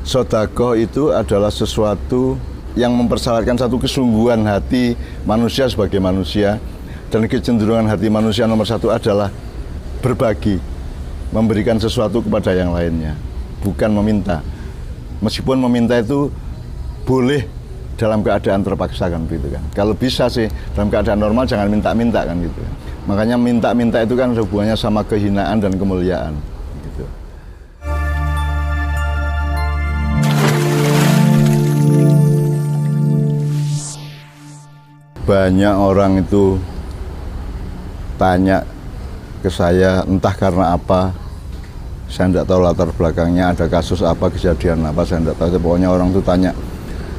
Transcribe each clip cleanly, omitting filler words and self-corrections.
Sedekah itu adalah sesuatu yang mempersyaratkan satu kesungguhan hati manusia sebagai manusia, dan kecenderungan hati manusia nomor satu adalah berbagi, memberikan sesuatu kepada yang lainnya, bukan meminta. Meskipun meminta itu boleh dalam keadaan terpaksa kan gitu kan. Kalau bisa sih dalam keadaan normal jangan minta-minta kan gitu. Makanya minta-minta itu kan hubungannya sama kehinaan dan kemuliaan gitu. Banyak orang itu tanya ke saya entah karena apa, saya tidak tahu latar belakangnya, ada kasus apa, kejadian apa, saya tidak tahu. Pokoknya orang itu tanya,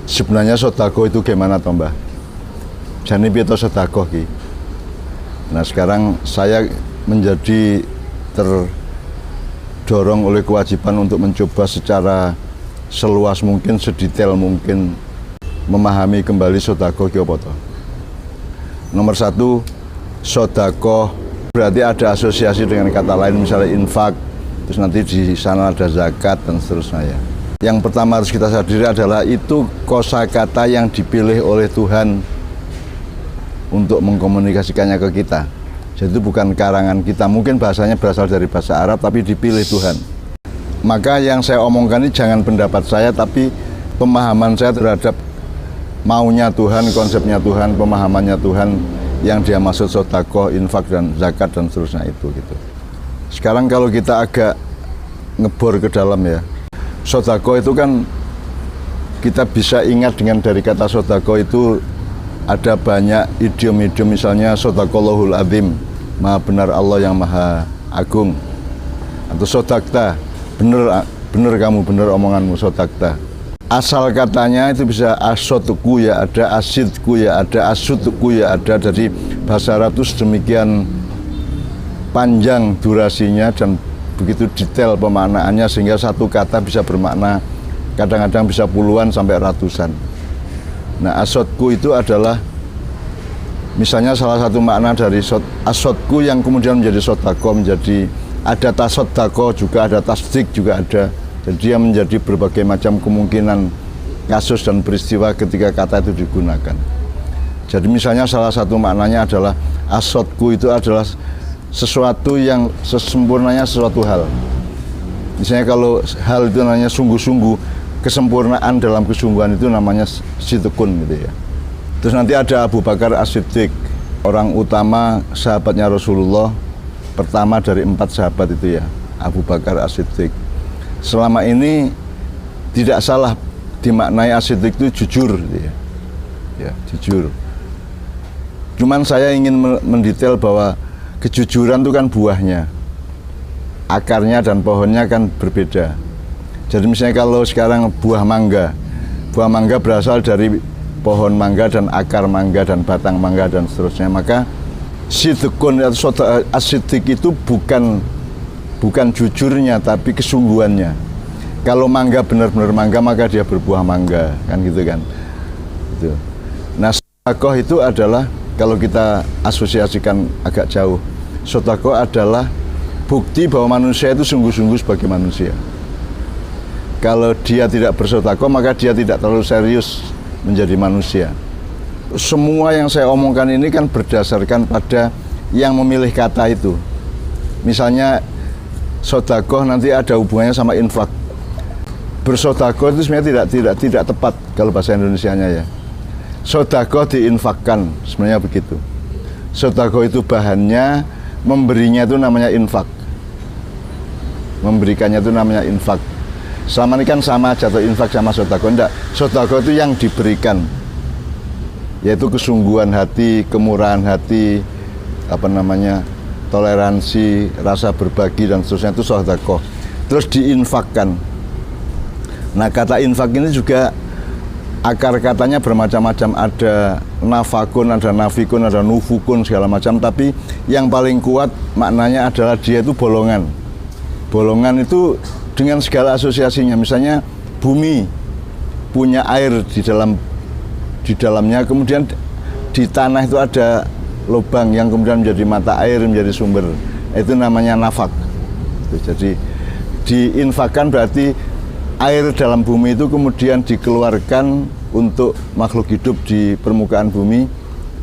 sebenarnya sedekah itu gimana toh Mbah? Jane piye to sedekah ki? Nah sekarang saya menjadi terdorong oleh kewajiban untuk mencoba secara seluas mungkin, sedetail mungkin memahami kembali sedekah ki apa toh. Nomor satu, sedekah berarti ada asosiasi dengan kata lain, misalnya infak, terus nanti di sana ada zakat dan seterusnya ya. Yang pertama harus kita sadari adalah itu kosakata yang dipilih oleh Tuhan untuk mengkomunikasikannya ke kita. Jadi itu bukan karangan kita, mungkin bahasanya berasal dari bahasa Arab tapi dipilih Tuhan. Maka yang saya omongkan ini jangan pendapat saya tapi pemahaman saya terhadap maunya Tuhan, konsepnya Tuhan, pemahamannya Tuhan yang dia maksud sedekah, infak dan zakat dan seterusnya itu gitu. Sekarang kalau kita agak ngebor ke dalam ya, sedekah itu kan kita bisa ingat dengan dari kata sedekah itu ada banyak idiom-idiom, misalnya shadaqallahul azim, maha benar Allah yang maha agung, atau sodakta, bener kamu, bener omonganmu, sodakta. Asal katanya itu bisa asodku ya ada, asidku ya ada, asudku ya ada. Jadi bahasa Arab itu sedemikian panjang durasinya dan begitu detail pemaknaannya sehingga satu kata bisa bermakna kadang-kadang bisa puluhan sampai ratusan. Nah asodku itu adalah misalnya salah satu makna dari asodku yang kemudian menjadi sedekah, menjadi ada tasoddaqah juga, ada tasdik juga ada. Jadi dia menjadi berbagai macam kemungkinan kasus dan peristiwa ketika kata itu digunakan. Jadi misalnya salah satu maknanya adalah asodku itu adalah sesuatu yang sesempurnanya sesuatu hal. Misalnya kalau hal itu namanya sungguh-sungguh, kesempurnaan dalam kesungguhan itu namanya sidqun gitu ya. Terus nanti ada Abu Bakar As-Siddiq, orang utama sahabatnya Rasulullah, pertama dari 4 sahabat itu ya, Abu Bakar As-Siddiq. Selama ini tidak salah dimaknai as-siddiq itu jujur gitu ya, jujur. Cuman saya ingin mendetail bahwa kejujuran itu kan buahnya, akarnya dan pohonnya kan berbeda. Jadi misalnya kalau sekarang buah mangga berasal dari pohon mangga dan akar mangga dan batang mangga dan seterusnya, maka sidqun atau as-siddiq itu bukan jujurnya tapi kesungguhannya. Kalau mangga benar-benar mangga maka dia berbuah mangga kan gitu kan. Gitu. Nah sedekah itu adalah kalau kita asosiasikan agak jauh, sedekah adalah bukti bahwa manusia itu sungguh-sungguh sebagai manusia. Kalau dia tidak bersedekah maka dia tidak terlalu serius menjadi manusia. Semua yang saya omongkan ini kan berdasarkan pada yang memilih kata itu. Misalnya sedekah nanti ada hubungannya sama infak. Bersedekah itu sebenarnya tidak tepat kalau bahasa Indonesianya ya. Sedekah diinfakkan, sebenarnya begitu. Sedekah itu bahannya, memberinya itu namanya infak. Memberikannya itu namanya infak. Selama ini kan sama aja tuh infak sama sedekah. Enggak, sedekah itu yang diberikan, yaitu kesungguhan hati, kemurahan hati, toleransi, rasa berbagi dan seterusnya, itu sedekah. Terus diinfakkan. Nah kata infak ini juga akar katanya bermacam-macam, ada nafakun, ada nafikun, ada nufukun segala macam, tapi yang paling kuat maknanya adalah dia itu bolongan. Bolongan itu dengan segala asosiasinya, misalnya bumi punya air di dalamnya, kemudian di tanah itu ada lubang yang kemudian menjadi mata air, menjadi sumber, itu namanya nafak. Jadi diinfakkan berarti air dalam bumi itu kemudian dikeluarkan untuk makhluk hidup di permukaan bumi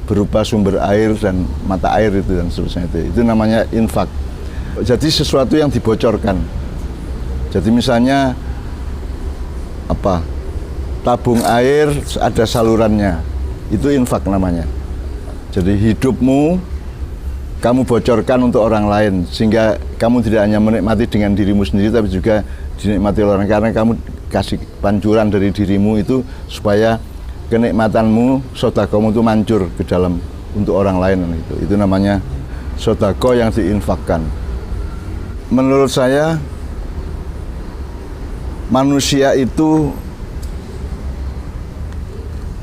berupa sumber air dan mata air itu dan seterusnya itu namanya infak. Jadi sesuatu yang dibocorkan. Jadi misalnya apa? Tabung air ada salurannya. Itu infak namanya. Jadi hidupmu kamu bocorkan untuk orang lain sehingga kamu tidak hanya menikmati dengan dirimu sendiri tapi juga dinikmati oleh orang, karena kamu kasih pancuran dari dirimu itu supaya kenikmatanmu, sedekahmu itu mancur ke dalam untuk orang lain. Itu namanya sedekah yang diinfakkan. Menurut saya manusia itu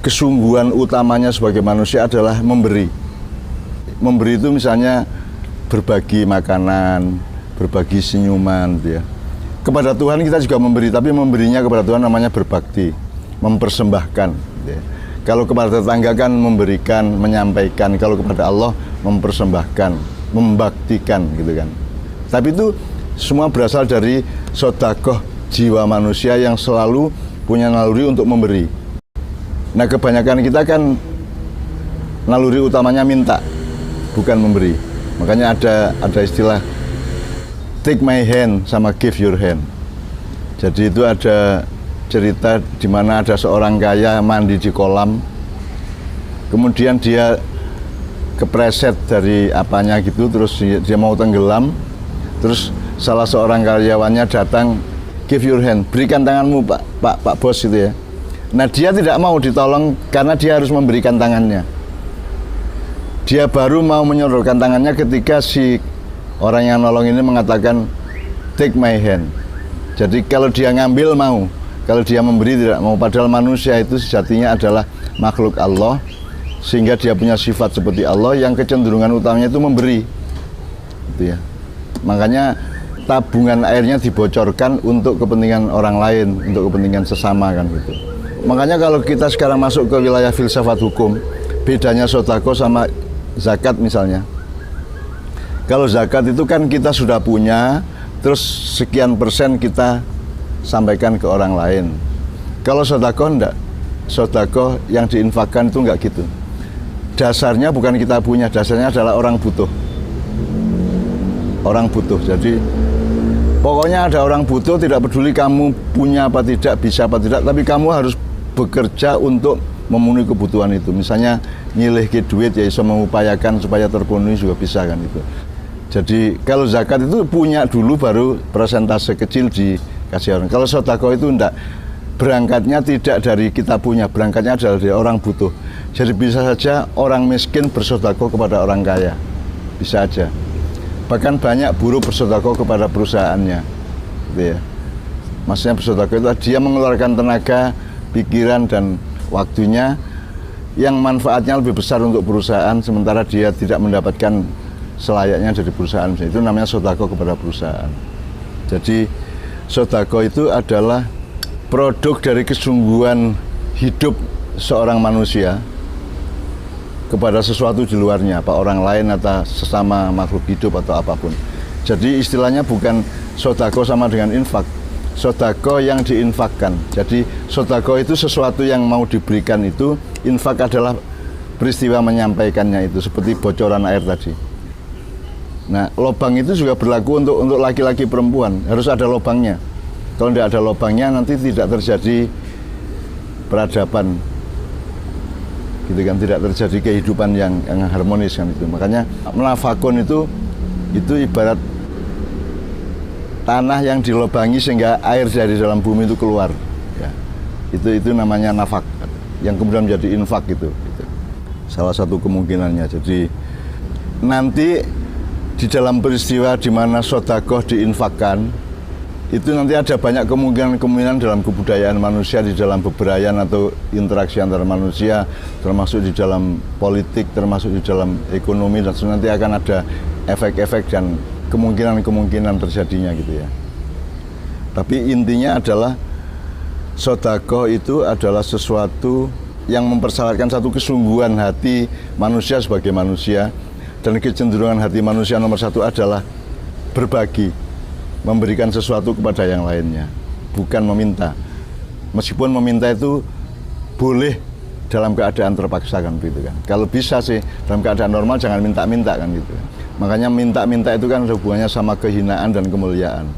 kesungguhan utamanya sebagai manusia adalah memberi. Memberi itu misalnya berbagi makanan, berbagi senyuman gitu ya. Kepada Tuhan kita juga memberi, tapi memberinya kepada Tuhan namanya berbakti, mempersembahkan gitu ya. Kalau kepada tetangga kan memberikan, menyampaikan. Kalau kepada Allah mempersembahkan, membaktikan gitu kan. Tapi itu semua berasal dari sedekah jiwa manusia yang selalu punya naluri untuk memberi. Nah kebanyakan kita kan naluri utamanya minta, bukan memberi. Makanya ada istilah take my hand sama give your hand. Jadi itu ada cerita di mana ada seorang kaya mandi di kolam, kemudian dia kepreset dari apanya gitu, terus dia mau tenggelam, terus salah seorang karyawannya datang, give your hand, berikan tanganmu pak bos gitu ya. Nah dia tidak mau ditolong karena dia harus memberikan tangannya. Dia baru mau menyodorkan tangannya ketika si orang yang nolong ini mengatakan take my hand. Jadi kalau dia ngambil mau, kalau dia memberi tidak mau. Padahal manusia itu sejatinya adalah makhluk Allah, sehingga dia punya sifat seperti Allah yang kecenderungan utamanya itu memberi. Gitu ya. Makanya tabungan airnya dibocorkan untuk kepentingan orang lain, untuk kepentingan sesama kan gitu. Makanya kalau kita sekarang masuk ke wilayah filsafat hukum, bedanya sedekah sama zakat misalnya. Kalau zakat itu kan kita sudah punya, terus sekian persen kita sampaikan ke orang lain. Kalau sedekah enggak, sedekah yang diinfakkan itu enggak gitu. Dasarnya bukan kita punya, dasarnya adalah orang butuh. Orang butuh, jadi pokoknya ada orang butuh, tidak peduli kamu punya apa tidak, bisa apa tidak, tapi kamu harus bekerja untuk memenuhi kebutuhan itu. Misalnya nyilih ke duit ya bisa mengupayakan supaya terpenuhi juga bisa kan itu. Jadi kalau zakat itu punya dulu baru persentase kecil dikasih orang. Kalau sedekah itu enggak, berangkatnya tidak dari kita punya, berangkatnya adalah dari orang butuh. Jadi bisa saja orang miskin bersedekah kepada orang kaya, bisa aja. Bahkan banyak buruh bersedekah kepada perusahaannya, gitu ya. Maksudnya bersedekah itu dia mengeluarkan tenaga, pikiran dan waktunya yang manfaatnya lebih besar untuk perusahaan, sementara dia tidak mendapatkan selayaknya dari perusahaan. Itu namanya sedekah kepada perusahaan. Jadi sedekah itu adalah produk dari kesungguhan hidup seorang manusia kepada sesuatu di luarnya, apa orang lain atau sesama makhluk hidup atau apapun. Jadi istilahnya bukan sedekah sama dengan infak, sedekah yang diinfakkan. Jadi sedekah itu sesuatu yang mau diberikan itu, infak adalah peristiwa menyampaikannya itu, seperti bocoran air tadi. Nah, lubang itu juga berlaku untuk laki-laki perempuan, harus ada lubangnya. Kalau tidak ada lubangnya nanti tidak terjadi peradaban, gitu kan, tidak terjadi kehidupan yang harmonis kan itu. Makanya menafakun itu ibarat tanah yang dilubangi sehingga air dari dalam bumi itu keluar. Ya. Itu namanya nafak, yang kemudian menjadi infak gitu. Salah satu kemungkinannya. Jadi nanti di dalam peristiwa di mana sedekah diinfakkan, itu nanti ada banyak kemungkinan dalam kebudayaan manusia, di dalam bebrayan atau interaksi antar manusia, termasuk di dalam politik, termasuk di dalam ekonomi, dan nanti akan ada efek-efek dan kemungkinan terjadinya gitu ya. Tapi intinya adalah sedekah itu adalah sesuatu yang mempersyaratkan satu kesungguhan hati manusia sebagai manusia, dan kecenderungan hati manusia nomor satu adalah berbagi, memberikan sesuatu kepada yang lainnya. bukan meminta. Meskipun meminta itu boleh dalam keadaan terpaksa kan gitu kan. Kalau bisa sih dalam keadaan normal jangan minta-minta kan gitu. Makanya minta-minta itu kan hubungannya sama kehinaan dan kemuliaan.